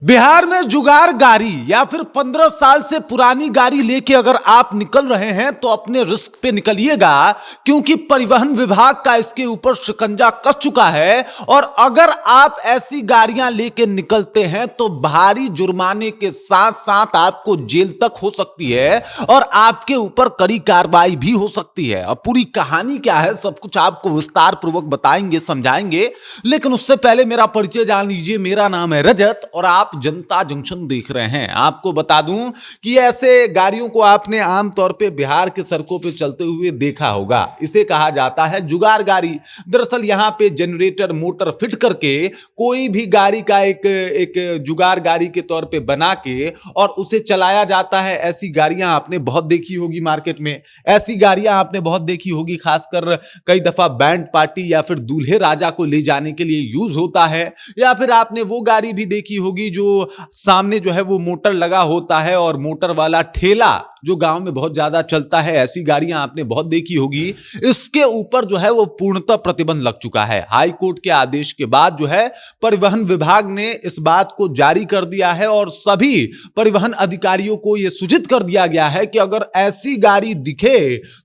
बिहार में जुगाड़ गाड़ी या फिर 15 साल से पुरानी गाड़ी लेके अगर आप निकल रहे हैं तो अपने रिस्क पे निकलिएगा, क्योंकि परिवहन विभाग का इसके ऊपर शिकंजा कस चुका है। और अगर आप ऐसी गाड़ियां लेके निकलते हैं तो भारी जुर्माने के साथ साथ आपको जेल तक हो सकती है और आपके ऊपर कड़ी कार्रवाई भी हो सकती है। अब पूरी कहानी क्या है, सब कुछ आपको विस्तार पूर्वक बताएंगे, समझाएंगे, लेकिन उससे पहले मेरा परिचय जान लीजिए। मेरा नाम है रजत और आप जनता जंक्शन देख रहे हैं। आपको बता दूं कि ऐसे गाड़ियों को आपने आमतौर पे बिहार के सड़कों पे चलते हुए देखा होगा। इसे कहा जाता है जुगाड़ गाड़ी। दरअसल यहां पे जनरेटर मोटर फिट करके कोई भी गाड़ी का एक जुगाड़ गाड़ी के तौर पे बना के और उसे चलाया जाता है। ऐसी गाड़ियां आपने बहुत देखी होगी मार्केट में, ऐसी गाड़ियां आपने बहुत देखी होगी, खासकर कई दफा बैंड पार्टी या फिर दूल्हे राजा को ले जाने के लिए यूज होता है। या फिर आपने वो गाड़ी भी देखी होगी जो सामने जो है वो मोटर लगा होता है और मोटर वाला ठेला जो गांव में बहुत ज्यादा चलता है। ऐसी गाड़ियां आपने बहुत देखी होगी। इसके ऊपर जो है वो पूर्णतः प्रतिबंध लग चुका है। हाई कोर्ट के आदेश के बाद जो है परिवहन विभाग ने इस बात को जारी कर दिया है और सभी परिवहन अधिकारियों को यह सूचित कर दिया गया है कि अगर ऐसी गाड़ी दिखे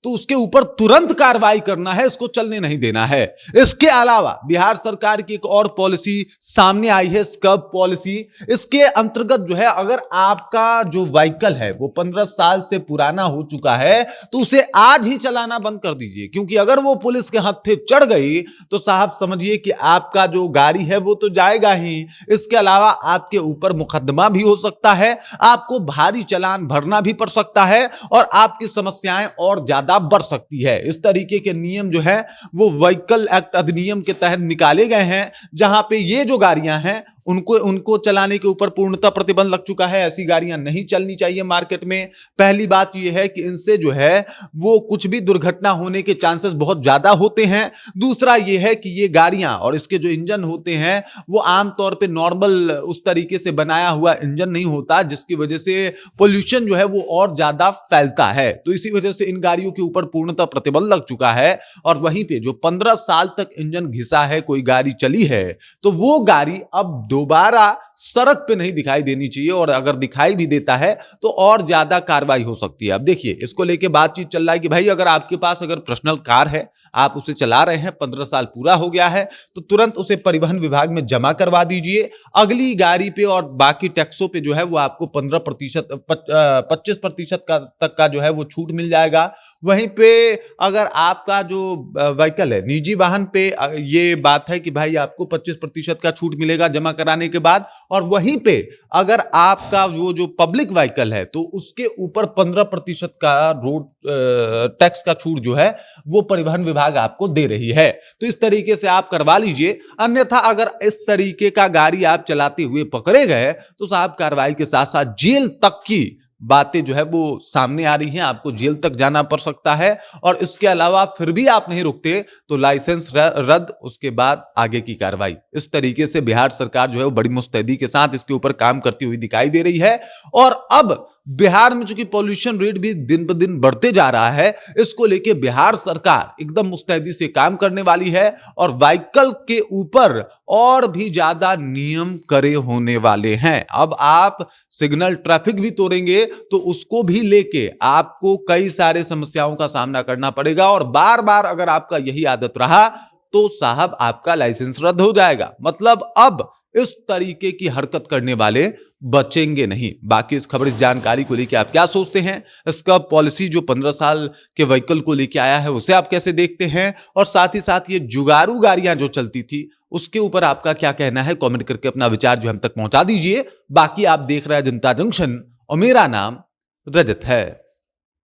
तो उसके ऊपर तुरंत कार्रवाई करना है, इसको चलने नहीं देना है। इसके अलावा बिहार सरकार की एक और पॉलिसी सामने आई है, स्कर्ब पॉलिसी। इसके अंतर्गत जो है अगर आपका जो व्हीकल है वो 15 साल से पुराना हो चुका है तो उसे आज ही चलाना बंद कर दीजिए, क्योंकि अगर वो पुलिस के हत्थे चढ़ गई तो साहब समझिए कि आपका जो गाड़ी है वो तो जाएगा ही। इसके अलावा आपके ऊपर मुकदमा भी हो सकता है, आपको भारी चालान भरना भी पड़ सकता है और आपकी समस्याएं और ज्यादा बढ़ सकती है। इस तरीके के नियम जो है वो व्हीकल एक्ट अधिनियम के तहत निकाले गए हैं, जहां पे ये जो गाड़ियां हैं उनको चलाने के ऊपर पूर्णतः प्रतिबंध लग चुका है। ऐसी गाड़ियां नहीं चलनी चाहिए मार्केट में। पहली बात यह है कि इनसे जो है वो कुछ भी दुर्घटना होने के चांसेस बहुत ज्यादा होते हैं। दूसरा यह है कि ये गाड़ियां और इसके जो इंजन होते हैं वो आमतौर पे नॉर्मल उस तरीके से बनाया हुआ इंजन नहीं होता, जिसकी वजह से पोल्यूशन जो है वो और ज्यादा फैलता है। तो इसी वजह से इन गाड़ियों के ऊपर पूर्णतः प्रतिबंध लग चुका है। और वहीं पे जो 15 साल तक इंजन घिसा है, कोई गाड़ी चली है, तो वो गाड़ी अब दोबारा सड़क पे नहीं दिखाई देनी चाहिए, और अगर दिखाई भी देता है तो और ज्यादा कार्रवाई हो सकती है। अब देखिए, इसको लेके बातचीत चल रहा है कि भाई अगर आपके पास अगर पर्सनल कार है, आप उसे चला रहे हैं, 15 साल पूरा हो गया है, तो तुरंत उसे परिवहन विभाग में जमा करवा दीजिए। अगली गाड़ी पे और बाकी टैक्सों पे जो है वो आपको 15% 25% तक का जो है वो छूट मिल जाएगा। वहीं पे अगर आपका जो व्हीकल है, निजी वाहन पे ये बात है कि भाई आपको 25% का छूट मिलेगा जमा कराने के बाद। और वहीं पे अगर आपका वो जो पब्लिक व्हीकल है तो उसके ऊपर 15% का रोड टैक्स का छूट जो है वो परिवहन विभाग आपको दे रही है। तो इस तरीके से आप करवा लीजिए। अन्यथा अगर इस तरीके का गाड़ी आप चलाते हुए पकड़े गए तो साहब कार्रवाई के साथ साथ जेल तक की बातें जो है वो सामने आ रही हैं। आपको जेल तक जाना पड़ सकता है। और इसके अलावा फिर भी आप नहीं रुकते तो लाइसेंस रद्द, उसके बाद आगे की कार्रवाई। इस तरीके से बिहार सरकार जो है वो बड़ी मुस्तैदी के साथ इसके ऊपर काम करती हुई दिखाई दे रही है। और अब बिहार में चूंकि पॉल्यूशन रेट भी दिन ब दिन बढ़ते जा रहा है, इसको लेके बिहार सरकार एकदम मुस्तैदी से काम करने वाली है और व्हीकल के ऊपर और भी ज्यादा नियम कड़े होने वाले हैं। अब आप सिग्नल ट्रैफिक भी तोड़ेंगे तो उसको भी लेके आपको कई सारे समस्याओं का सामना करना पड़ेगा। और बार बार अगर आपका यही आदत रहा तो साहब आपका लाइसेंस रद्द हो जाएगा। मतलब अब इस तरीके की हरकत करने वाले बचेंगे नहीं। बाकी इस खबर, इस जानकारी को लेकर आप क्या सोचते हैं? इसका पॉलिसी जो 15 साल के व्हीकल को लेकर आया है उसे आप कैसे देखते हैं? और साथ ही साथ ये जुगाड़ू गाड़ियां जो चलती थी उसके ऊपर आपका क्या कहना है? कमेंट करके अपना विचार जो हम तक पहुंचा दीजिए। बाकी आप देख रहे हैं जनता जंक्शन और मेरा नाम रजत है।